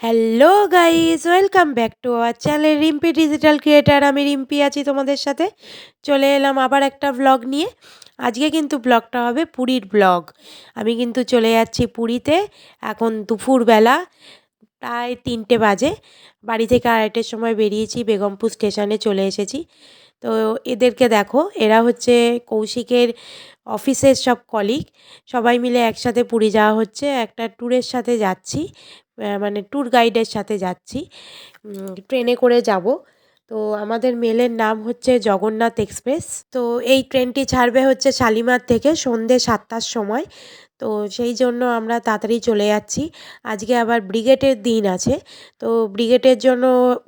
Hello guys, welcome back to our channel Rimpi digital creator. আমি রিম্পি আছি তোমাদের সাথে। চলে এলাম আবার একটা ব্লগ নিয়ে। আজকে কিন্তু ব্লগটা হবে পুরীর ব্লগ। আমি কিন্তু চলে যাচ্ছি পুরীতে। এখন দুপুরবেলা প্রায় 3টে বাজে। বাড়ি থেকে 2:30টার সময় বেরিয়েছি, বেগমপুর স্টেশনে চলে এসেছি। তো এদেরকে দেখো, এরা হচ্ছে কৌশিকের অফিসের সব কলিগ। সবাই মিলে একসাথে পুরী যাওয়া হচ্ছে, একটা ট্যুরের সাথে যাচ্ছি, মানে ট্যুর গাইডের সাথে যাচ্ছি। ট্রেনে করে যাব। তো আমাদের মেলের নাম হচ্ছে জগন্নাথ এক্সপ্রেস। তো এই ট্রেনটি ছাড়বে হচ্ছে শালিমার থেকে সন্ধ্যে 7টার সময়। তো সেই জন্য আমরা তাড়াতাড়ি চলে যাচ্ছি। আজকে আবার ব্রিগেডের দিন আছে। তো ব্রিগেডের জন্য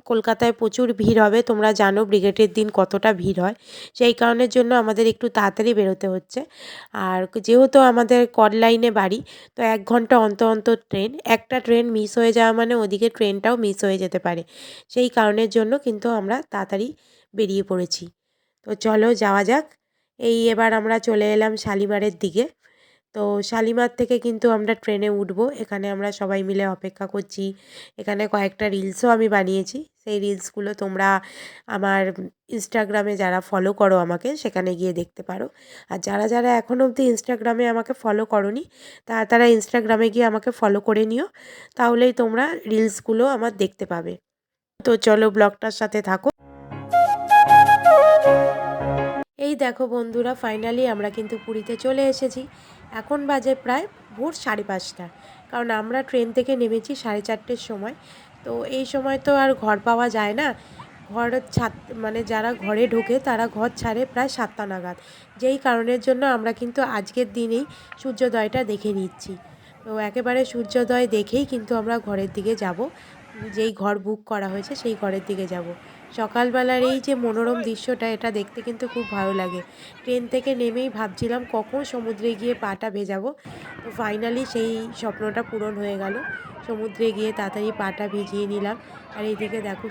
কলকাতায় প্রচুর ভিড় হবে। তোমরা জানো ব্রিগেডের দিন কতটা ভিড় হয়। সেই কারণের জন্য আমাদের একটু তাড়াতাড়ি বেরোতে হচ্ছে। আর যেহেতু আমাদের কট লাইনে বাড়ি, তো 1 ঘন্টা অন্তর অন্তর ট্রেন। একটা ট্রেন মিস হয়ে যাওয়া মানে ওদিকে ট্রেনটাও মিস হয়ে যেতে পারে। সেই কারণের জন্য কিন্তু আমরা তাড়াতাড়ি বেরিয়ে পড়েছি। তো চলো যাওয়া যাক। এবার আমরা চলে এলাম শালিমারের দিকে। তো শালিমার থেকে কিন্তু আমরা ট্রেনে উঠবো। এখানে আমরা সবাই মিলে অপেক্ষা করছি। এখানে কয়েকটা রিলসও আমি বানিয়েছি। সেই রিলসগুলো তোমরা আমার ইনস্টাগ্রামে যারা ফলো করো আমাকে, সেখানে গিয়ে দেখতে পারো। আর যারা যারা এখনও অবধি ইনস্টাগ্রামে আমাকে ফলো করোনি, তারা ইনস্টাগ্রামে গিয়ে আমাকে ফলো করে নিও। তাহলেই তোমরা রিলসগুলো আমার দেখতে পাবে। তো চলো ব্লগটার সাথে থাকো। এই দেখো বন্ধুরা, ফাইনালি আমরা কিন্তু পুরীতে চলে এসেছি। এখন বাজে প্রায় ভোর 5:30। কারণ আমরা ট্রেন থেকে নেমেছি 4:30-র সময়। তো এই সময় তো আর ঘর পাওয়া যায় না। ঘর ছাদ, মানে যারা ঘরে ঢোকে তারা ঘর ছাড়ে প্রায় 7টা নাগাদ। যেই কারণের জন্য আমরা কিন্তু আজকের দিনেই সূর্যোদয়টা দেখে নিচ্ছি। তো একেবারে সূর্যোদয় দেখেই কিন্তু আমরা ঘরের দিকে যাব। যেই ঘর বুক করা হয়েছে সেই ঘরের দিকে যাব। সকালবেলার এই যে মনোরম দৃশ্যটা, এটা দেখতে কিন্তু খুব ভালো লাগে। ট্রেন থেকে নেমেই ভাবছিলাম কখন সমুদ্রে গিয়ে পাটা ভেজাবো। তো ফাইনালি সেই স্বপ্নটা পূরণ হয়ে গেল। সমুদ্রে গিয়ে তাড়াতাড়ি পাটা ভিজিয়ে নিলাম। আর এইদিকে দেখো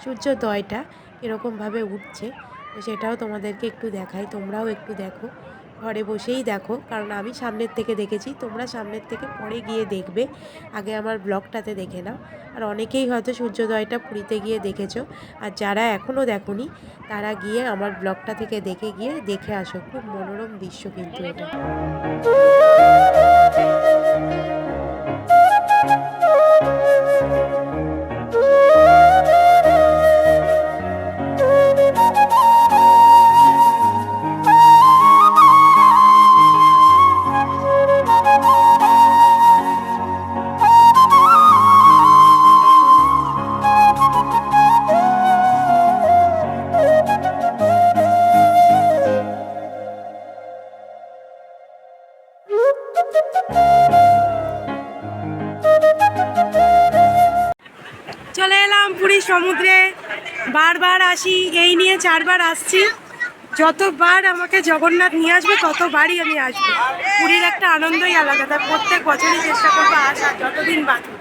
সূর্যোদয়টা এরকমভাবে উঠছে। তো সেটাও তোমাদেরকে একটু দেখাই, তোমরাও একটু দেখো। ঘরে বসেই দেখো, কারণ আমি সামনের থেকে দেখেছি, তোমরা সামনের থেকে পরে গিয়ে দেখবে। আগে আমার ব্লগটাতে দেখে নাও। আর অনেকেই হয়তো সূর্যোদয়টা পুরীতে গিয়ে দেখেছো। আর যারা এখনও দেখোনি, তারা গিয়ে আমার ব্লগটা থেকে দেখে আসো। খুব মনোরম দৃশ্য কিন্তু এটা। চলে এলাম পুরী সমুদ্রে। বারবার আসি, এই নিয়ে 4বার আসছি। যতবার আমাকে জগন্নাথ নিয়ে আসবে ততবারই আমি আসবো। পুরীর একটা আনন্দই আলাদা, তার প্রত্যেক বছরই চেষ্টা করবো আসার, যতদিন বাঁচব।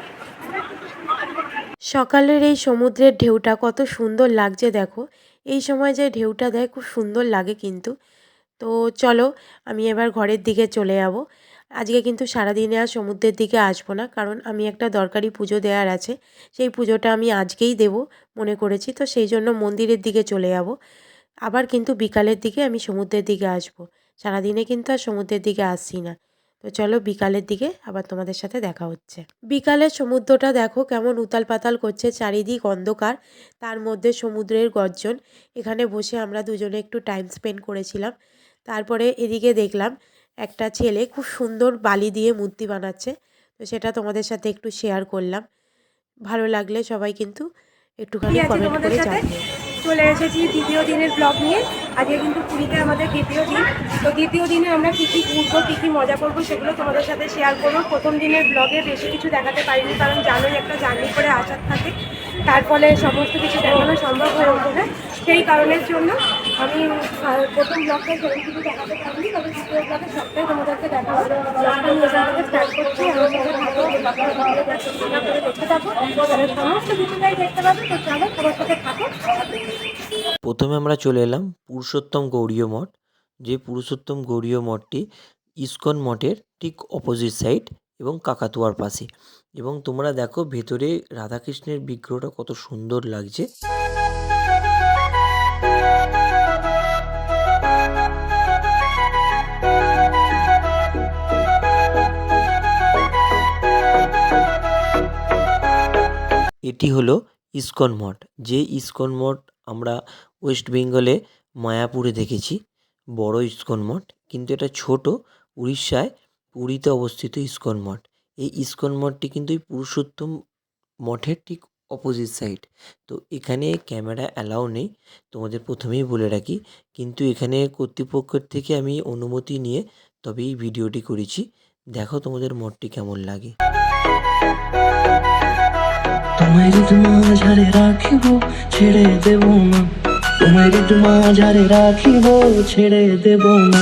সকালের এই সমুদ্রের ঢেউটা কত সুন্দর লাগছে দেখো। এই সময় যে ঢেউটা দেয় খুব সুন্দর লাগে কিন্তু। তো চলো, আমি এবার ঘরের দিকে চলে যাব। আজকে কিন্তু সারাদিনে আর সমুদ্রের দিকে আসবো না, কারণ আমি একটা দরকারি পুজো দেওয়ার আছে। সেই পুজোটা আমি আজকেই দেব মনে করেছি। তো সেই জন্য মন্দিরের দিকে চলে যাব। আবার কিন্তু বিকালের দিকে আমি সমুদ্রের দিকে আসবো। সারাদিনে কিন্তু আর সমুদ্রের দিকে আসছি না। তো চলো বিকালের দিকে আবার তোমাদের সাথে দেখা হচ্ছে। বিকালের সমুদ্রটা দেখো কেমন উতাল পাতাল করছে, চারিদিক অন্ধকার, তার মধ্যে সমুদ্রের গর্জন। এখানে বসে আমরা দুজনে একটু টাইম স্পেন্ড করেছিলাম। তারপরে এদিকে দেখলাম একটা ছেলে খুব সুন্দর বালি দিয়ে মূর্তি বানাচ্ছে। তো সেটা তোমাদের সাথে একটু শেয়ার করলাম। ভালো লাগলে সবাই কিন্তু একটুখানি কমেন্ট করে জানিও। চলে এসেছি দ্বিতীয় দিনের ব্লগ নিয়ে। আজকে কিন্তু পুরীতে আমাদের দ্বিতীয় দিন। তো দ্বিতীয় দিনে আমরা কী কী ঘুরবো, কী কী মজা করবো, সেগুলো তোমাদের সাথে শেয়ার করবো। প্রথম দিনের ব্লগে বেশি কিছু দেখাতে পারিনি, কারণ জানোই একটা জার্নি করে আসার থাকে, তার ফলে সমস্ত কিছু দেখানো সম্ভব হয়ে ওঠে না। সেই কারণের জন্য আমি প্রথম ব্লগটা সেরকম কিছু দেখাতে পারিনি, তবে দ্বিতীয় ব্লগে সবটাই তোমাদেরকে দেখাবো। ব্লগটা আমি এখান থেকে স্টার্ট করছি। আমার সাথে থাকো, দেখতে থাকো, সমস্ত কিছুটাই দেখতে পাবে। তো চলো তোমার সাথে থাকো। প্রথমে আমরা চলে এলাম পুরুষোত্তম গৌড়ীয় মঠ। যে পুরুষোত্তম গৌড়ীয় মঠটি ইসকন মঠের ঠিক অপোজিট সাইড। এবং কাকাতুয়ার পাশে। এবং তোমরা দেখো ভেতরে রাধাকৃষ্ণের বিগ্রহটা কত সুন্দর লাগছে। এটি হলো ইসকন মঠ। যে ইসকন মঠ আমরা ওয়েস্ট বেঙ্গলে মায়াপুরে দেখেছি, বড় ইসকন মঠ, কিন্তু এটা ছোট উড়িষ্যায় পুরীতে অবস্থিত ইসকন মঠ। এই ইসকন মঠটি কিন্তু এই পুরুষোত্তম মঠের ঠিক অপোজিট সাইড। তো এখানে ক্যামেরা অ্যালাউ নেই, তোমাদের প্রথমেই বলে রাখি, কিন্তু এখানে কর্তৃপক্ষের থেকে আমি অনুমতি নিয়ে তবে এই ভিডিওটি করেছি। দেখো তোমাদের মঠটি কেমন লাগে। তোমায় মাঝারে রাখিব ছেড়ে দেব না, তোমায় মাঝারে রাখিব ছেড়ে দেব না,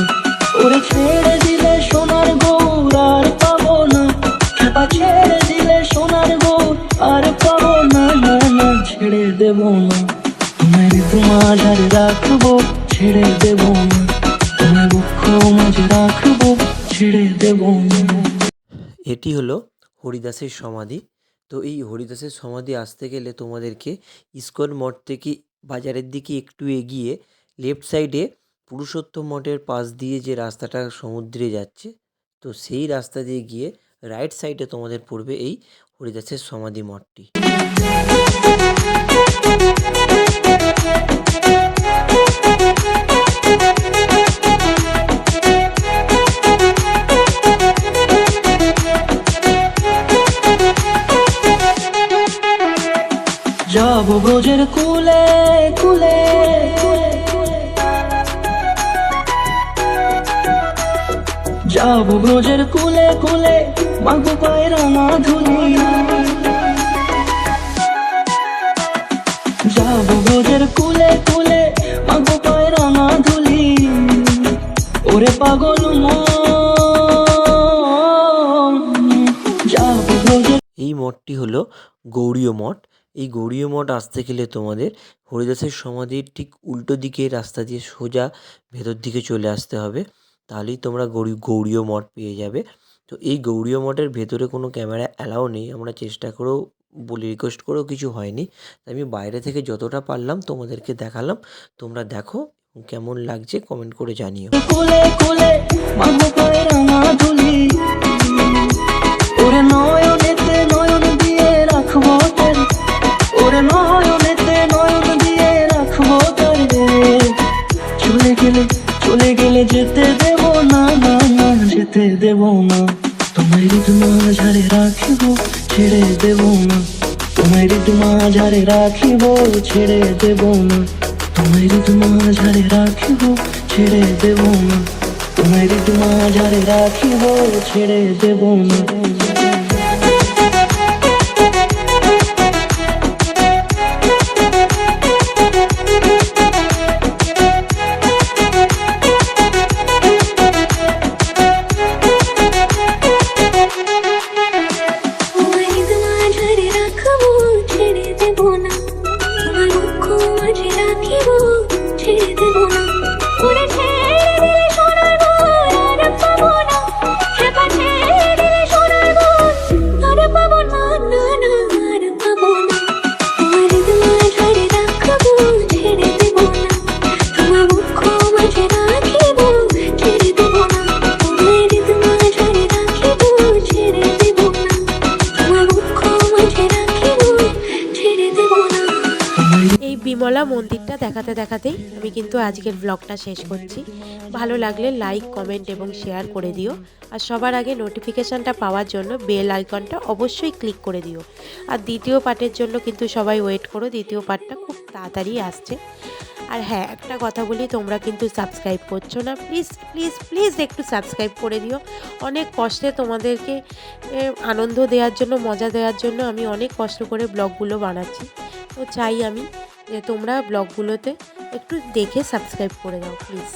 ওরে ছেড়ে দিলে সোনার গৌর আর পাবো না, খেপা ছেড়ে দিলে সোনার গৌর আর পাবো না, না না ছেড়ে দেব না, তোমায় মাঝারে রাখবো ছেড়ে দেব না, তোমায় বক্ষ মাঝে রাখবো ছেড়ে দেব না। এটি হলো হরিদাসের সমাধি। তো এই হরিদাসের সমাধি আসতে গেলে তোমাদেরকে ইসকন মঠ থেকে বাজারের দিকে একটু এগিয়ে লেফট সাইডে পুরুষোত্তম মঠের পাশ দিয়ে যে রাস্তাটা সমুদ্রে যাচ্ছে, তো সেই রাস্তা দিয়ে গিয়ে রাইট সাইডে তোমাদের পড়বে এই হরিদাসের সমাধি মঠটি। যাব ব্রজের কুলে কুলে, যাব ব্রজের কুলে কুলে, মাগো পায়ের ধুলি, যাব ব্রজের কুলে কুলে, মাগো পায়ের ধুলি, ওরে পাগল মন, যাব ব্রজের। এই মঠটি হলো গৌড়ীয় মঠ। এই গৌড়ীয় মঠ আসতে গেলে তোমাদের হরিদাসের সমাধির ঠিক উল্টো দিকে রাস্তা দিয়ে সোজা ভেতর দিকে চলে আসতে হবে, তাহলেই তোমরা গৌড়ীয় মঠ পেয়ে যাবে। তো এই গৌড়ীয় মঠের ভেতরে কোনো ক্যামেরা অ্যালাউ নেই, আমরা চেষ্টা করেও বলে রিকোয়েস্ট করেও কিছু হয়নি, তাই আমি বাইরে থেকে যতটা পারলাম তোমাদেরকে দেখালাম। তোমরা দেখো কেমন লাগছে কমেন্ট করে জানিও। কুলে কুলে মাগো পায়ের ধুলি, ওরে নয়নেতে নয়ন দিয়ে রাখবো তোর, ওরে নয়নেতে নয়ন দিয়ে রাখবো তোর, চলে গেলে চলে গেলে যেতে দেব না, না না যেতে দেব না, তোমায় মাঝারে রাখিব ছেড়ে দেব না, তোমায় মাঝারে রাখিব ছেড়ে দেব না, তোমায় মাঝারে রাখিব ছেড়ে দেব না, তোমায় মাঝারে রাখিব ছেড়ে দেব না। বিমলা মন্দিরটা দেখাতে দেখাতেই আমি কিন্তু আজকের ব্লগটা শেষ করছি। ভালো লাগলে লাইক, কমেন্ট এবং শেয়ার করে দিও। আর সবার আগে নোটিফিকেশানটা পাওয়ার জন্য বেল আইকনটা অবশ্যই ক্লিক করে দিও। আর দ্বিতীয় পার্টের জন্য কিন্তু সবাই ওয়েট করো, দ্বিতীয় পার্টটা খুব তাড়াতাড়ি আসছে। আর হ্যাঁ, একটা কথা বলি, তোমরা কিন্তু সাবস্ক্রাইব করছো না, প্লিজ প্লিজ প্লিজ একটু সাবস্ক্রাইব করে দিও। অনেক কষ্টে তোমাদেরকে আনন্দ দেওয়ার জন্য, মজা দেওয়ার জন্য আমি অনেক কষ্ট করে ব্লগগুলো বানাচ্ছি। তো চাই আমি যে তোমরা ব্লগগুলোতে একটু দেখে সাবস্ক্রাইব করে দাও প্লিজ।